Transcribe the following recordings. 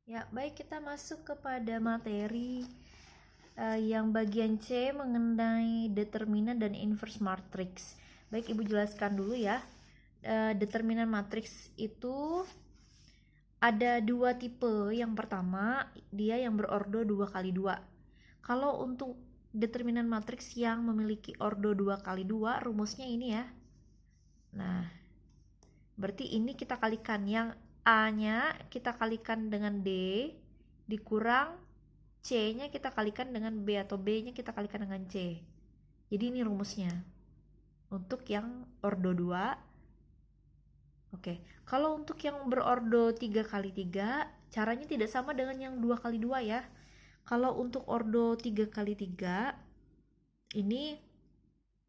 Ya, baik, kita masuk kepada materi yang bagian C mengenai determinan dan inverse matrix. Baik, Ibu jelaskan dulu ya. Determinan matrix itu ada dua tipe. Yang pertama, dia yang berordo 2 kali 2. Kalau untuk determinan matriks yang memiliki ordo 2 kali 2, rumusnya ini ya. Nah, berarti ini kita kalikan, yang A-nya kita kalikan dengan D dikurang C-nya kita kalikan dengan B, atau B-nya kita kalikan dengan C. Jadi ini rumusnya untuk yang ordo 2. Oke, kalau untuk yang berordo 3 kali 3, caranya tidak sama dengan yang 2 kali 2 ya. Kalau untuk ordo 3 kali 3, ini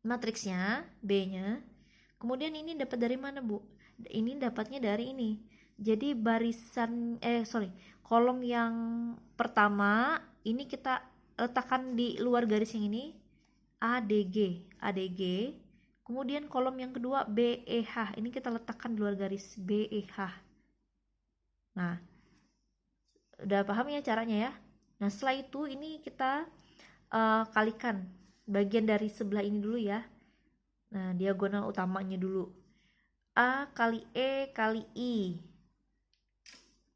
matriksnya B-nya. Kemudian ini dapat dari mana, Bu? Ini dapatnya dari ini. Jadi kolom yang pertama ini kita letakkan di luar garis yang ini, ADG. Kemudian kolom yang kedua BEH, ini kita letakkan di luar garis BEH. Nah, udah paham ya caranya ya? Nah, setelah itu ini kita kalikan bagian dari sebelah ini dulu ya. Nah, diagonal utamanya dulu. A kali E kali I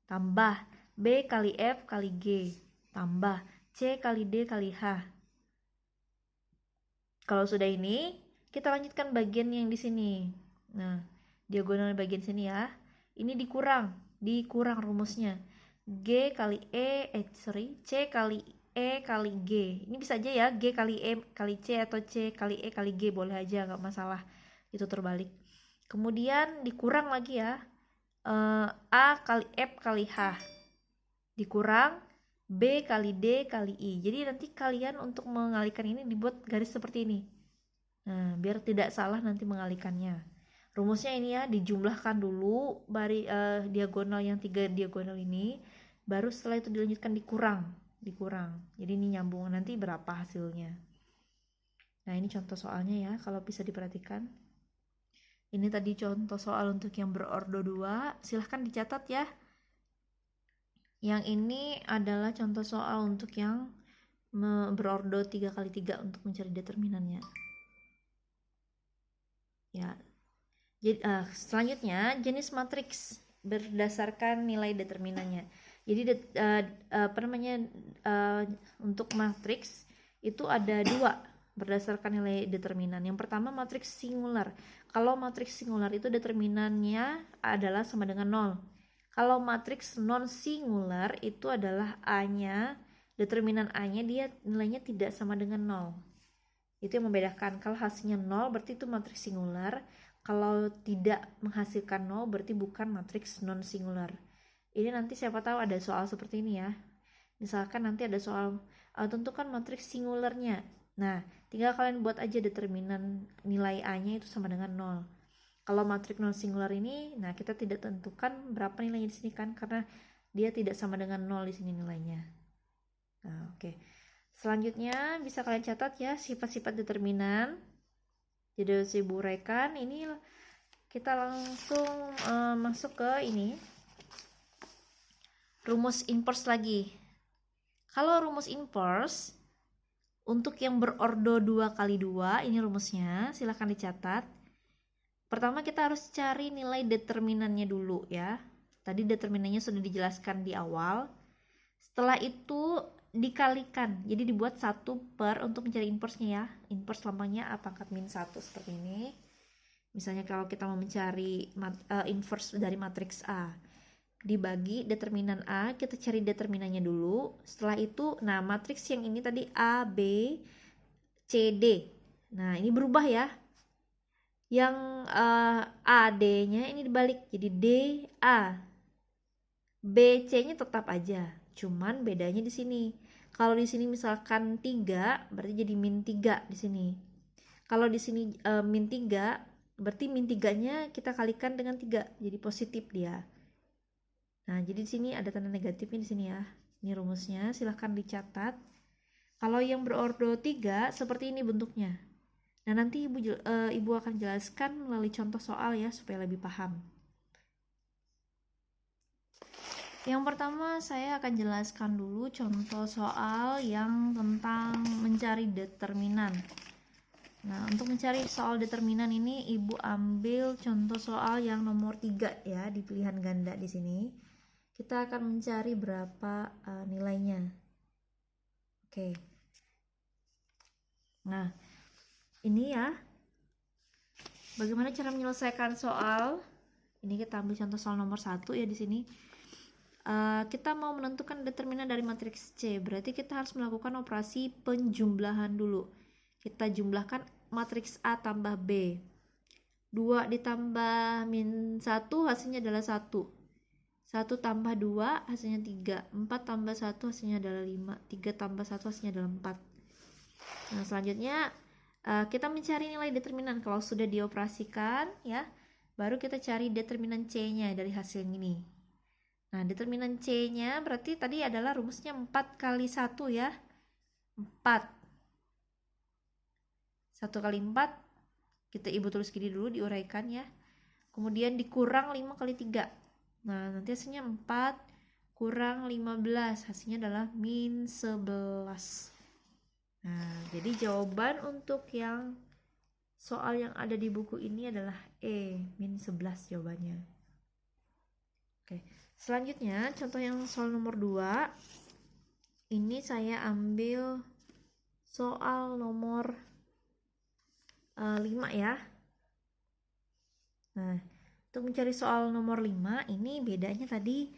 tambah B kali F kali G tambah C kali D kali H. Kalau sudah ini, kita lanjutkan bagian yang di sini. Nah, diagonal bagian sini ya. Ini dikurang rumusnya. C kali E kali G. Ini bisa aja ya, G kali E kali C atau C kali E kali G, boleh aja, nggak masalah. Itu terbalik. Kemudian dikurang lagi ya, A kali F kali H dikurang B kali D kali I. Jadi nanti kalian untuk mengalihkan ini dibuat garis seperti ini. Nah, biar tidak salah nanti mengalihkannya. Rumusnya ini ya, dijumlahkan dulu diagonal yang 3 diagonal ini, baru setelah itu dilanjutkan dikurang. Jadi ini nyambung, nanti berapa hasilnya. Nah, ini contoh soalnya ya, kalau bisa diperhatikan. Ini tadi contoh soal untuk yang berordo 2, silahkan dicatat ya. Yang ini adalah contoh soal untuk yang berordo 3 kali 3 untuk mencari determinannya. Ya. Jadi, selanjutnya jenis matriks berdasarkan nilai determinannya. Jadi untuk matriks itu ada dua berdasarkan nilai determinan. Yang pertama matriks singular. Kalau matriks singular itu determinannya adalah sama dengan 0. Kalau matriks non singular itu adalah A-nya, determinan A-nya dia nilainya tidak sama dengan 0. Itu yang membedakan. Kalau hasilnya 0 berarti itu matriks singular. Kalau tidak menghasilkan 0 berarti bukan matriks non singular. Ini nanti siapa tahu ada soal seperti ini ya. Misalkan nanti ada soal tentukan matriks singularnya. Nah, tinggal kalian buat aja determinan nilai A-nya itu sama dengan 0. Kalau matriks non singular ini, nah kita tidak tentukan berapa nilainya di sini kan, karena dia tidak sama dengan 0 di sini nilainya. Nah, oke. Selanjutnya bisa kalian catat ya sifat-sifat determinan. Jadi Ibu uraikan, ini kita langsung masuk ke ini. Rumus inverse lagi. Kalau rumus inverse untuk yang berordo 2 kali 2, ini rumusnya, silahkan dicatat. Pertama kita harus cari nilai determinannya dulu ya. Tadi determinannya sudah dijelaskan di awal. Setelah itu dikalikan, jadi dibuat 1 per untuk mencari inverse-nya ya. Inverse lambangnya A pangkat min 1 seperti ini. Misalnya kalau kita mau mencari inverse dari matriks A, dibagi determinan A, kita cari determinannya dulu. Setelah itu, nah matriks yang ini tadi A, B, C, D. Nah ini berubah ya. Yang A, D-nya ini dibalik, jadi D, A. B, C-nya tetap aja, cuman bedanya di sini. Kalau di sini misalkan 3, berarti jadi min 3 di sini. Kalau di sini min 3, berarti min 3-nya kita kalikan dengan 3, jadi positif dia. Nah, jadi di sini ada tanda negatifnya di sini ya. Ini rumusnya, silahkan dicatat. Kalau yang berordo 3 seperti ini bentuknya. Nah, nanti Ibu akan jelaskan melalui contoh soal ya supaya lebih paham. Yang pertama saya akan jelaskan dulu contoh soal yang tentang mencari determinan. Nah, untuk mencari soal determinan ini Ibu ambil contoh soal yang nomor 3 ya di pilihan ganda di sini. Kita akan mencari berapa nilainya. Oke. Nah, ini ya. Bagaimana cara menyelesaikan soal? Ini kita ambil contoh soal nomor 1 ya di sini. Kita mau menentukan determinan dari matriks C, berarti kita harus melakukan operasi penjumlahan dulu. Kita jumlahkan matriks A tambah B. 2 ditambah min 1 hasilnya adalah 1. 1 tambah 2 hasilnya 3. 4 tambah 1 hasilnya adalah 5. 3 tambah 1 hasilnya adalah 4. Nah, selanjutnya kita mencari nilai determinan. Kalau sudah dioperasikan ya, baru kita cari determinan C-nya dari hasil ini. Nah, determinan C-nya berarti tadi adalah rumusnya 4 kali 1 ya. 4. 1 kali 4, kita ibu tulis gini dulu, diuraikan ya. Kemudian dikurang 5 kali 3. Nah, nanti hasilnya 4 kurang 15. Hasilnya adalah min 11. Nah, jadi jawaban untuk yang soal yang ada di buku ini adalah E, min 11 jawabannya. Oke. Selanjutnya, contoh yang soal nomor 2. Ini saya ambil soal nomor 5 ya. Nah, untuk mencari soal nomor 5, ini bedanya tadi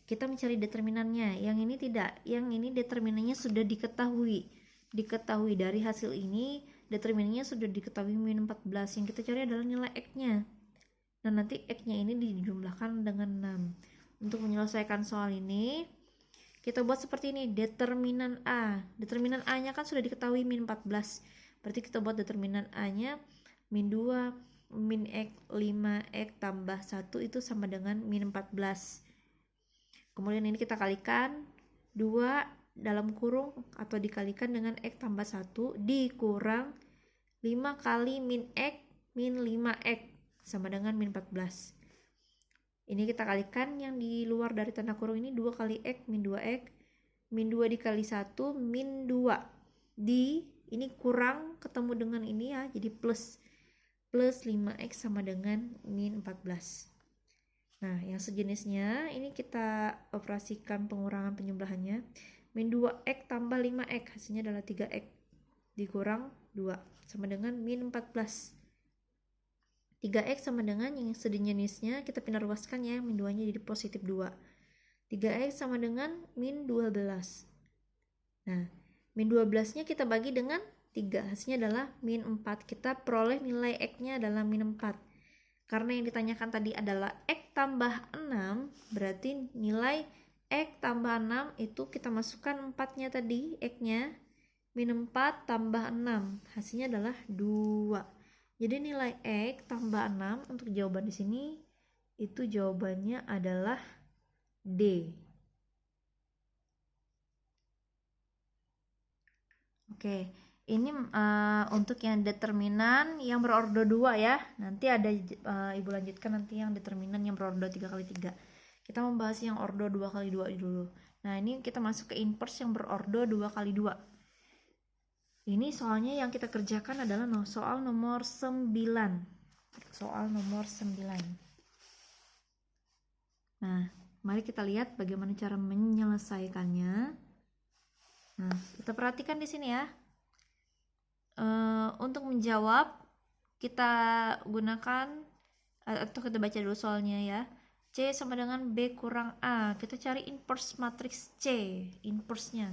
kita mencari determinannya. Yang ini tidak. Yang ini determinannya sudah diketahui. Diketahui dari hasil ini, determinannya sudah diketahui min 14. Yang kita cari adalah nilai X-nya. Nah, nanti X-nya ini dijumlahkan dengan 6. Untuk menyelesaikan soal ini, kita buat seperti ini, determinan A. Determinan A-nya kan sudah diketahui min 14. Berarti kita buat determinan A-nya min 2, min X, 5X tambah 1 itu sama dengan min 14. Kemudian ini kita kalikan 2 dalam kurung atau dikalikan dengan X tambah 1 dikurang 5 kali min X min 5X sama dengan min 14. Ini kita kalikan yang di luar dari tanda kurung ini 2 kali X min 2X. Min 2 dikali 1 min 2. Ini kurang ketemu dengan ini ya, jadi plus. Plus 5X sama dengan min 14. Nah, yang sejenisnya ini kita operasikan pengurangan penjumlahannya. Min 2X tambah 5X hasilnya adalah 3X dikurang 2 sama dengan min 14. 3X sama dengan yang sejenisnya kita pindah ruaskan ya, min 2 nya jadi positif 2. 3X sama dengan min 12. Nah, min 12 nya kita bagi dengan 3, hasilnya adalah min 4. Kita peroleh nilai X nya adalah min 4. Karena yang ditanyakan tadi adalah X tambah 6, berarti nilai X tambah 6 itu kita masukkan 4 nya tadi, X nya min 4 tambah 6, hasilnya adalah 2. Jadi nilai X tambah 6 untuk jawaban di sini itu jawabannya adalah D. Oke, ini untuk yang determinan yang berordo 2 ya. Nanti ada Ibu lanjutkan nanti yang determinan yang berordo 3 kali 3. Kita membahas yang ordo 2 kali 2 dulu. Nah, ini kita masuk ke inverse yang berordo 2 kali 2. Ini soalnya yang kita kerjakan adalah soal nomor 9. Soal nomor 9. Nah, mari kita lihat bagaimana cara menyelesaikannya. Nah, kita perhatikan di sini ya. Untuk menjawab, kita gunakan atau kita baca dulu soalnya ya. C sama dengan B kurang A. Kita cari inverse matriks C, inverse-nya.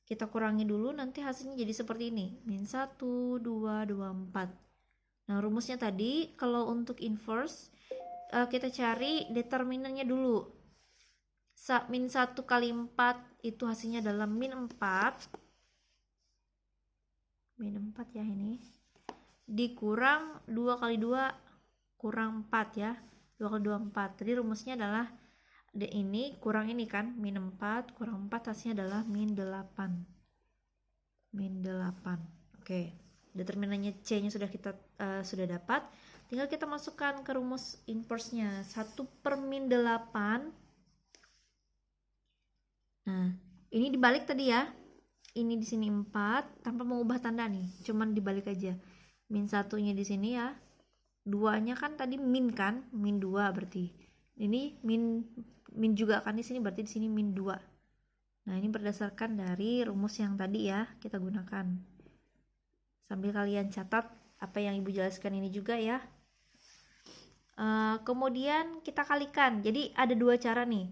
Kita kurangi dulu, nanti hasilnya jadi seperti ini. Min 1, 2, 2, 4. Nah, rumusnya tadi, kalau untuk inverse, kita cari determinannya dulu. Min 1 kali 4, itu hasilnya adalah min 4. Min 4 ya ini. Dikurang 2 kali 2, kurang 4 ya. 2 kali 2, 4. Jadi rumusnya adalah ini kurang ini kan, min 4 kurang 4 hasilnya adalah min 8. Min 8. Oke, determinannya C nya sudah kita sudah dapat. Tinggal kita masukkan ke rumus inverse nya. 1 per min 8 Ini dibalik tadi ya. Ini di sini 4 tanpa mengubah tanda nih, cuman dibalik aja. Min satunya di sini ya. Duanya kan tadi min kan, min 2 berarti. Ini min juga kan di sini, berarti di sini min 2. Nah, ini berdasarkan dari rumus yang tadi ya kita gunakan. Sambil kalian catat apa yang Ibu jelaskan ini juga ya. Kemudian kita kalikan. Jadi ada dua cara nih.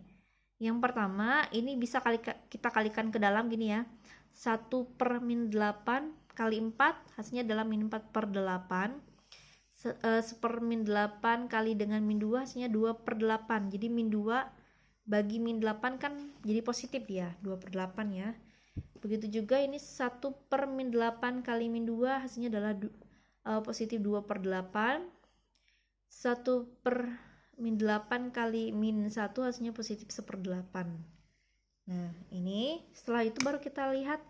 Yang pertama, ini bisa kita kalikan ke dalam gini ya. 1 per min 8 kali 4 hasilnya adalah min 4 per 8. 1 per min 8 kali dengan min 2 hasilnya 2 per 8. Jadi min 2 bagi min 8 kan jadi positif ya, 2 per 8 ya. Begitu juga ini 1 per min 8 kali min 2 hasilnya adalah positif 2 per 8. 1 per min 8 kali min 1 hasilnya positif 1/8. Nah, ini setelah itu baru kita lihat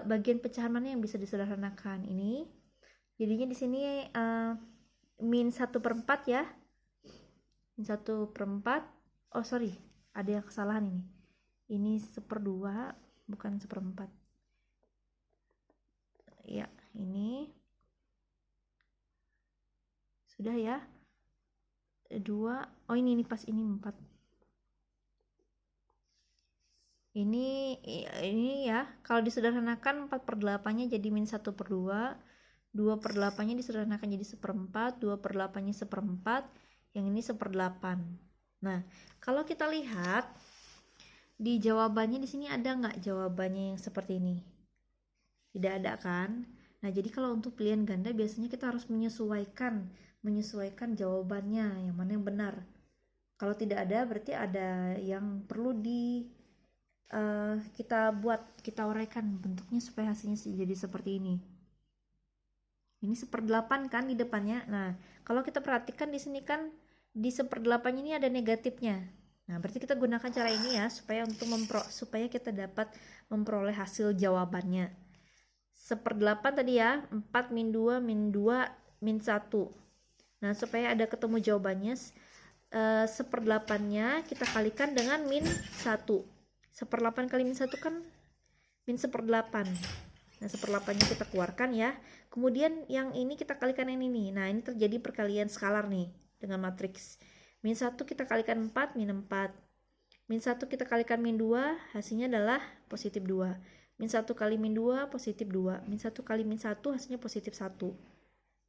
bagian pecahan mana yang bisa disederhanakan. Ini jadinya di sini min 1/4 ya. Min 1/4. Oh sorry, ada yang kesalahan ini. Ini 1/2 bukan 1/4. Ya, ini sudah ya. 2. Oh ini pas ini 4. Ini ya, kalau disederhanakan 4/8 nya jadi min 1/2, 2/8 nya disederhanakan jadi 1/4, 2/8 nya 1/4, yang ini 1/8. Nah, kalau kita lihat di jawabannya di sini ada nggak jawabannya yang seperti ini? Tidak ada kan? Nah, jadi kalau untuk pilihan ganda biasanya kita harus menyesuaikan jawabannya yang mana yang benar. Kalau tidak ada berarti ada yang perlu kita uraikan bentuknya supaya hasilnya jadi seperti ini. Ini 1/8 kan di depannya. Nah, kalau kita perhatikan di sini kan di 1/8 ini ada negatifnya. Nah, berarti kita gunakan cara ini ya supaya kita dapat memperoleh hasil jawabannya. 1/8 tadi ya, 4 min 2 min 2 min 1. Nah, supaya ada ketemu jawabannya, 1/8-nya kita kalikan dengan min 1. 1/8 kali min 1 kan min 1/8. Nah, 1/8-nya kita keluarkan ya. Kemudian yang ini kita kalikan yang ini. Nah, ini terjadi perkalian skalar nih dengan matriks. Min 1 kita kalikan 4, min 4. Min 1 kita kalikan min 2, hasilnya adalah positif 2. Min 1 kali min 2, positif 2. Min 1 kali min 1, hasilnya positif 1.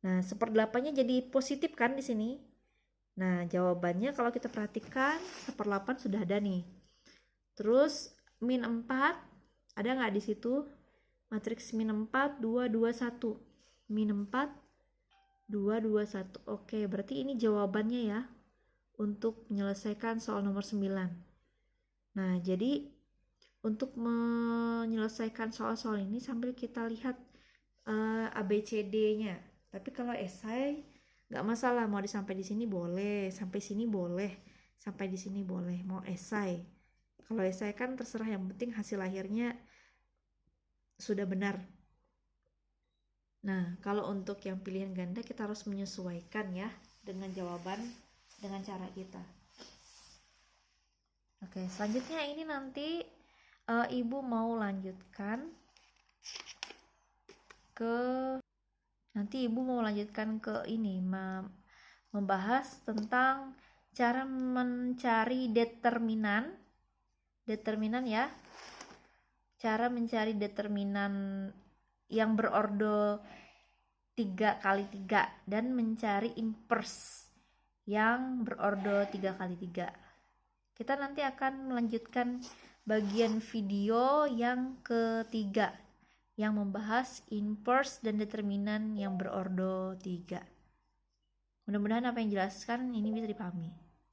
Nah, 1/8-nya jadi positif kan di sini. Nah, jawabannya kalau kita perhatikan 1/8 sudah ada nih. Terus min 4 ada nggak di situ? Matriks min 4 2 2 1. Min 4 2 2 1. Oke, berarti ini jawabannya ya untuk menyelesaikan soal nomor 9. Nah, jadi untuk menyelesaikan soal-soal ini sambil kita lihat ABCD-nya. Tapi kalau esai nggak masalah, mau sampai di sini boleh, sampai sini boleh, sampai di sini boleh. Mau esai. Kalau esai kan terserah, yang penting hasil akhirnya sudah benar. Nah, kalau untuk yang pilihan ganda kita harus menyesuaikan ya dengan jawaban dengan cara kita. Oke, selanjutnya ini nanti Ibu mau lanjutkan ke ini membahas tentang cara mencari determinan ya. Cara mencari determinan yang berordo 3x3 dan mencari inverse yang berordo 3x3. Kita nanti akan melanjutkan bagian video yang ketiga yang membahas inverse dan determinan yang berordo 3. Mudah-mudahan apa yang dijelaskan ini bisa dipahami.